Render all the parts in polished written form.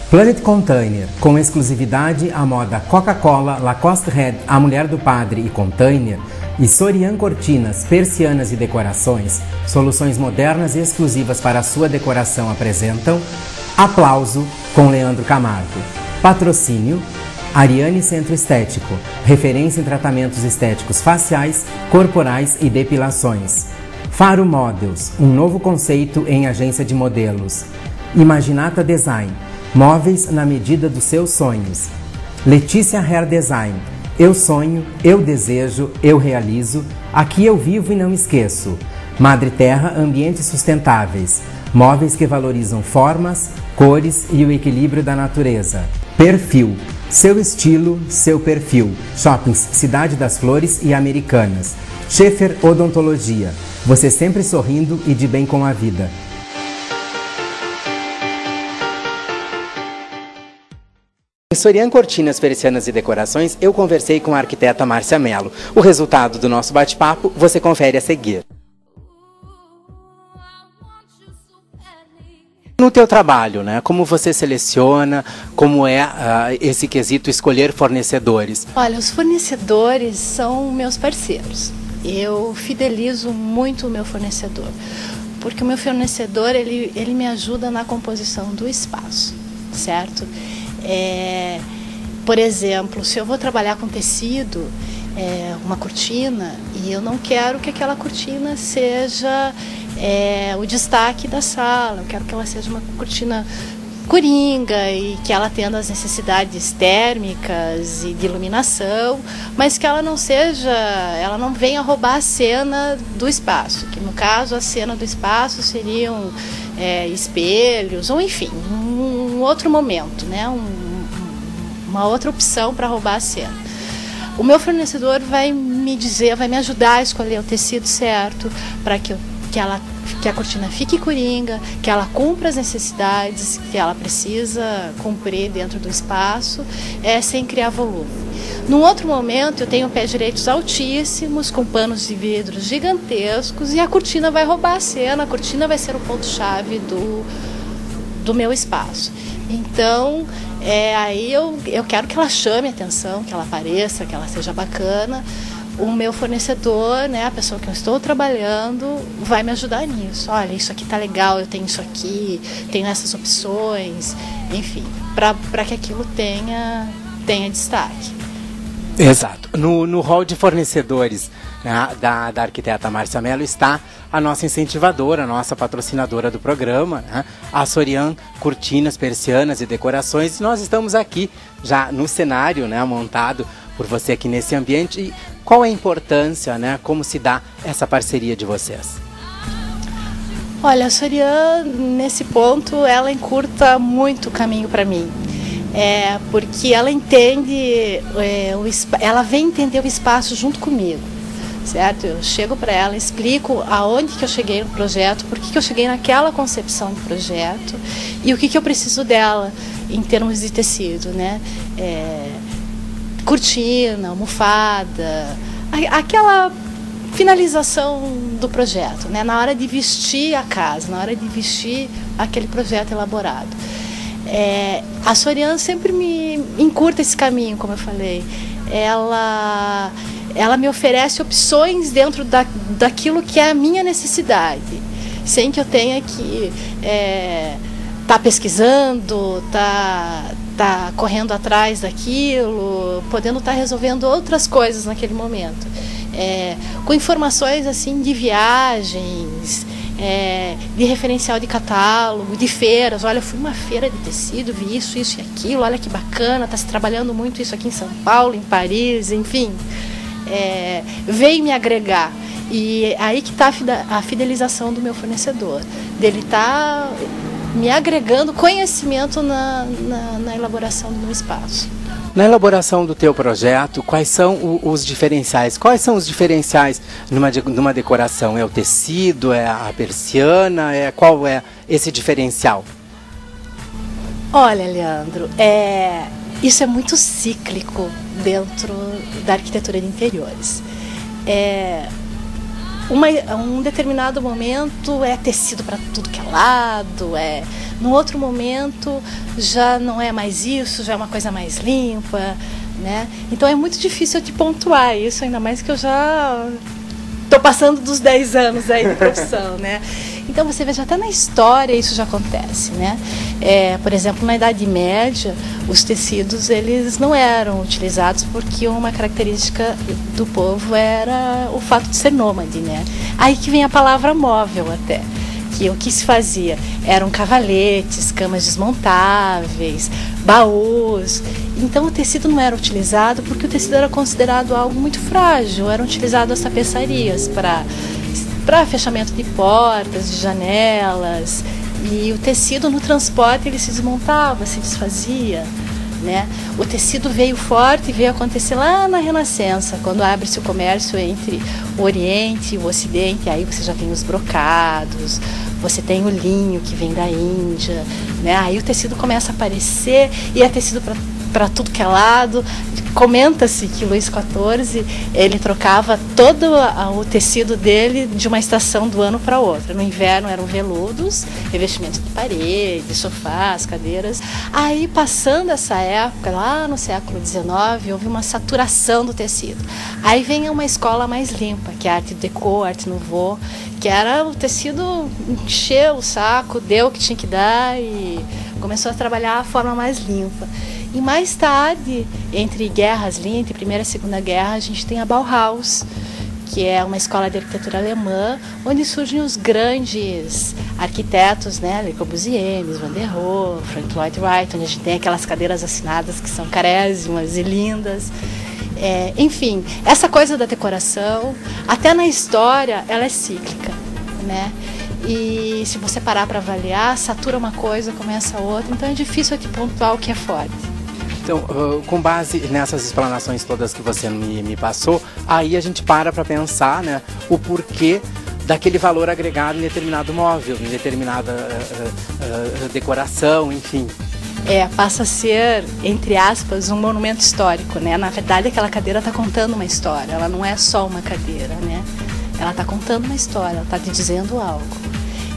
Planet Container, com exclusividade à moda Coca-Cola, Lacoste Red, A Mulher do Padre e Container, e Sorian Cortinas, Persianas e Decorações, soluções modernas e exclusivas para a sua decoração apresentam Aplauso com Leandro Camargo. Patrocínio Ariane Centro Estético, referência em tratamentos estéticos faciais, corporais e depilações. Faro Models, um novo conceito em agência de modelos. Imaginata Design, móveis na medida dos seus sonhos. Letícia Hair Design, eu sonho, eu desejo, eu realizo, aqui eu vivo e não esqueço. Madre Terra Ambientes Sustentáveis, móveis que valorizam formas, cores e o equilíbrio da natureza. Perfil, seu estilo, seu perfil. Shoppings Cidade das Flores e Americanas. Schaefer Odontologia, você sempre sorrindo e de bem com a vida. Em Sorian Cortinas, Persianas e Decorações, eu conversei com a arquiteta Márcia Mello. O resultado do nosso bate-papo você confere a seguir. No teu trabalho, né, como você seleciona, como é esse quesito escolher fornecedores? Olha, os fornecedores são meus parceiros. Eu fidelizo muito o meu fornecedor, porque o meu fornecedor ele me ajuda na composição do espaço, certo? Por exemplo, se eu vou trabalhar com tecido, uma cortina, e eu não quero que aquela cortina seja o destaque da sala, eu quero que ela seja uma cortina coringa e que ela tenha as necessidades térmicas e de iluminação, mas que ela não venha roubar a cena do espaço, que no caso a cena do espaço seriam espelhos, ou enfim, um outro momento, né? Uma outra opção para roubar a cena. O meu fornecedor vai me ajudar a escolher o tecido certo para que a cortina fique coringa, que ela cumpra as necessidades que ela precisa cumprir dentro do espaço, sem criar volume. Num outro momento, eu tenho pés direitos altíssimos, com panos de vidro gigantescos, e a cortina vai roubar a cena, a cortina vai ser o ponto-chave do meu espaço. Então, aí eu quero que ela chame a atenção, que ela apareça, que ela seja bacana. O meu fornecedor, né, a pessoa que eu estou trabalhando, vai me ajudar nisso. Olha, isso aqui tá legal, eu tenho isso aqui, tenho essas opções, enfim, para que aquilo tenha destaque. Exato. No hall de fornecedores, né, da arquiteta Márcia Mello está a nossa incentivadora, a nossa patrocinadora do programa, né, a Sorian Cortinas, Persianas e Decorações. Nós estamos aqui já no cenário, né, montado por você aqui nesse ambiente. E qual é a importância, né, como se dá essa parceria de vocês? Olha, a Sorian, nesse ponto, ela encurta muito o caminho para mim. Porque ela entende, ela vem entender o espaço junto comigo, certo? Eu chego para ela, explico aonde que eu cheguei no projeto, por que eu cheguei naquela concepção de projeto e o que eu preciso dela em termos de tecido, né? Cortina, almofada, aquela finalização do projeto, né? Na hora de vestir a casa, na hora de vestir aquele projeto elaborado. A Sorian sempre me encurta esse caminho, como eu falei. Ela me oferece opções dentro daquilo que é a minha necessidade, sem que eu tenha que tá pesquisando, tá correndo atrás daquilo, podendo estar resolvendo outras coisas naquele momento. Com informações assim de viagens, de referencial de catálogo, de feiras. Olha, eu fui numa feira de tecido, vi isso e aquilo, olha que bacana, está se trabalhando muito isso aqui em São Paulo, em Paris, enfim. Veio me agregar. E aí que está a fidelização do meu fornecedor, dele tá me agregando conhecimento na elaboração do meu espaço. Na elaboração do teu projeto, quais são os diferenciais? Quais são os diferenciais numa decoração? É o tecido? É a persiana? Qual é esse diferencial? Olha, Leandro, isso é muito cíclico dentro da arquitetura de interiores. Um determinado momento é tecido para tudo que é lado, no outro momento já não é mais isso, já é uma coisa mais limpa, né? Então é muito difícil eu te pontuar isso, ainda mais que eu já estou passando dos 10 anos aí de profissão, né? Então você veja, até na história isso já acontece, né? Por exemplo, na Idade Média, os tecidos eles não eram utilizados porque uma característica do povo era o fato de ser nômade, né? Aí que vem a palavra móvel até, que o que se fazia eram cavaletes, camas desmontáveis, baús. Então o tecido não era utilizado porque o tecido era considerado algo muito frágil, eram utilizadas as tapeçarias para fechamento de portas, de janelas, e o tecido no transporte ele se desmontava, se desfazia, né? O tecido veio forte e veio acontecer lá na Renascença, quando abre-se o comércio entre o Oriente e o Ocidente, aí você já tem os brocados, você tem o linho que vem da Índia, né? Aí o tecido começa a aparecer e é tecido para tudo que é lado. Comenta-se que Luís XIV, ele trocava todo o tecido dele de uma estação do ano para outra. No inverno eram veludos, revestimentos de parede, sofás, cadeiras. Aí, passando essa época, lá no século XIX, houve uma saturação do tecido. Aí vem uma escola mais limpa, que é a Arte Deco, a Arte Nouveau, que era o tecido encheu o saco, deu o que tinha que dar e começou a trabalhar a forma mais limpa. E mais tarde, entre guerras, entre Primeira e Segunda Guerra, a gente tem a Bauhaus, que é uma escola de arquitetura alemã, onde surgem os grandes arquitetos, né? Le Corbusier, Mies van der Rohe, Frank Lloyd Wright, onde a gente tem aquelas cadeiras assinadas que são carésimas e lindas. Enfim, essa coisa da decoração, até na história, ela é cíclica, né? E se você parar para avaliar, satura uma coisa, começa outra, então é difícil te pontuar o que é forte. Então, com base nessas explanações todas que você me passou, aí a gente para pensar, né, o porquê daquele valor agregado em determinado móvel, em determinada decoração, enfim. Passa a ser, entre aspas, um monumento histórico, né? Na verdade, aquela cadeira está contando uma história, ela não é só uma cadeira, né? Ela está contando uma história, ela está te dizendo algo.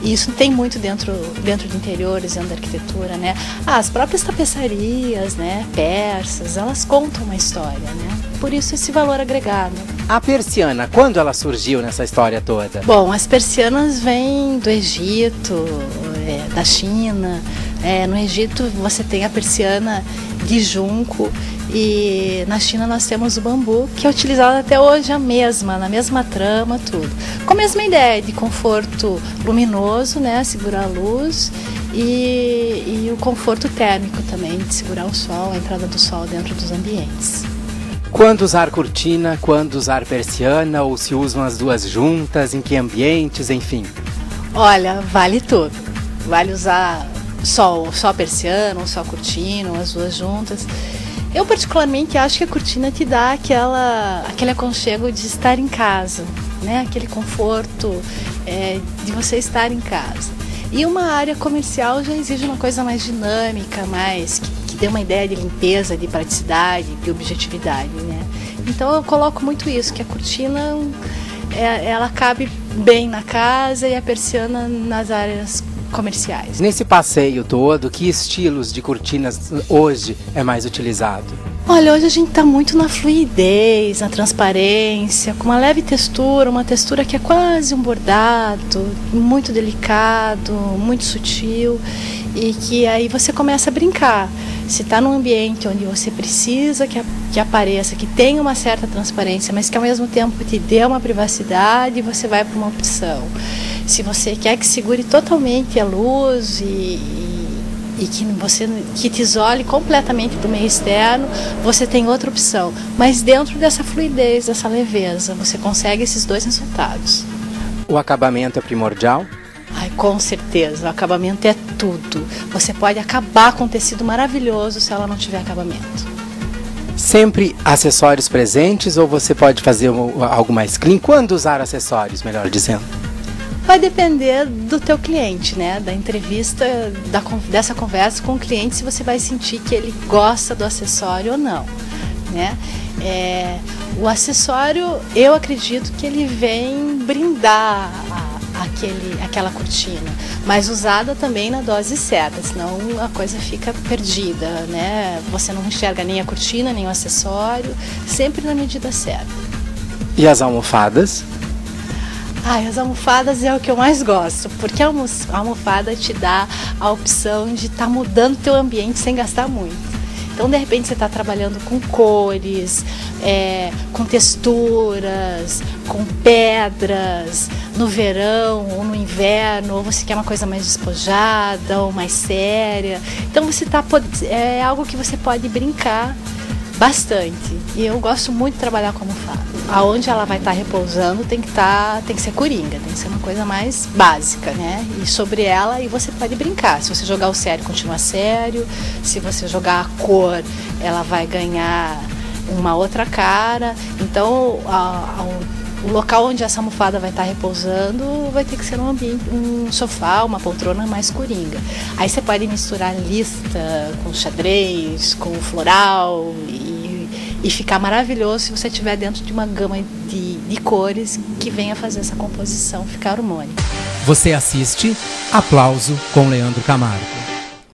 E isso tem muito dentro de interiores, dentro da arquitetura, né? As próprias tapeçarias, né, persas, elas contam uma história, né? Por isso esse valor agregado. A persiana, quando ela surgiu nessa história toda? Bom, as persianas vêm do Egito, da China. No Egito você tem a persiana de junco e na China nós temos o bambu, que é utilizado até hoje na mesma trama, tudo. Com a mesma ideia de conforto luminoso, né, segurar a luz e o conforto térmico também, de segurar o sol, a entrada do sol dentro dos ambientes. Quando usar cortina, quando usar persiana, ou se usam as duas juntas, em que ambientes, enfim? Olha, vale tudo. Vale usar só persiana, ou só cortina, ou as duas juntas. Eu particularmente acho que a cortina te dá aquele aconchego de estar em casa, né? Aquele conforto de você estar em casa. E uma área comercial já exige uma coisa mais dinâmica, mais que dê uma ideia de limpeza, de praticidade, de objetividade, né? Então eu coloco muito isso, que a cortina ela cabe bem na casa e a persiana nas áreas comerciais. Nesse passeio todo, que estilos de cortinas hoje é mais utilizado? Olha, hoje a gente está muito na fluidez, na transparência, com uma leve textura, uma textura que é quase um bordado, muito delicado, muito sutil, e que aí você começa a brincar. Se está num ambiente onde você precisa que apareça, que tenha uma certa transparência, mas que ao mesmo tempo te dê uma privacidade, você vai para uma opção. Se você quer que segure totalmente a luz e que te isole completamente do meio externo, você tem outra opção. Mas dentro dessa fluidez, dessa leveza, você consegue esses dois resultados. O acabamento é primordial? Ai, com certeza, o acabamento é tudo. Você pode acabar com um tecido maravilhoso se ela não tiver acabamento. Sempre acessórios presentes ou você pode fazer algo mais clean? Quando usar acessórios, melhor dizendo? Vai depender do teu cliente, né? Da entrevista, dessa conversa com o cliente, se você vai sentir que ele gosta do acessório ou não, né? O acessório, eu acredito que ele vem brindar aquela cortina, mas usada também na dose certa, senão a coisa fica perdida, né? Você não enxerga nem a cortina, nem o acessório, sempre na medida certa. E as almofadas? As almofadas é o que eu mais gosto, porque a almofada te dá a opção de estar mudando o teu ambiente sem gastar muito. Então, de repente, você está trabalhando com cores, com texturas, com pedras, no verão ou no inverno, ou você quer uma coisa mais despojada ou mais séria. Então, é algo que você pode brincar bastante. E eu gosto muito de trabalhar com almofada. Aonde ela vai estar repousando tem que ser coringa, tem que ser uma coisa mais básica, né? E sobre ela, e você pode brincar. Se você jogar o sério, continua sério. Se você jogar a cor, ela vai ganhar uma outra cara. Então, o local onde essa almofada vai estar repousando vai ter que ser um sofá, uma poltrona mais coringa. Aí você pode misturar lista com xadrez, com floral e ficar maravilhoso se você estiver dentro de uma gama de cores que venha fazer essa composição ficar harmônica. Você assiste Aplauso com Leandro Camargo.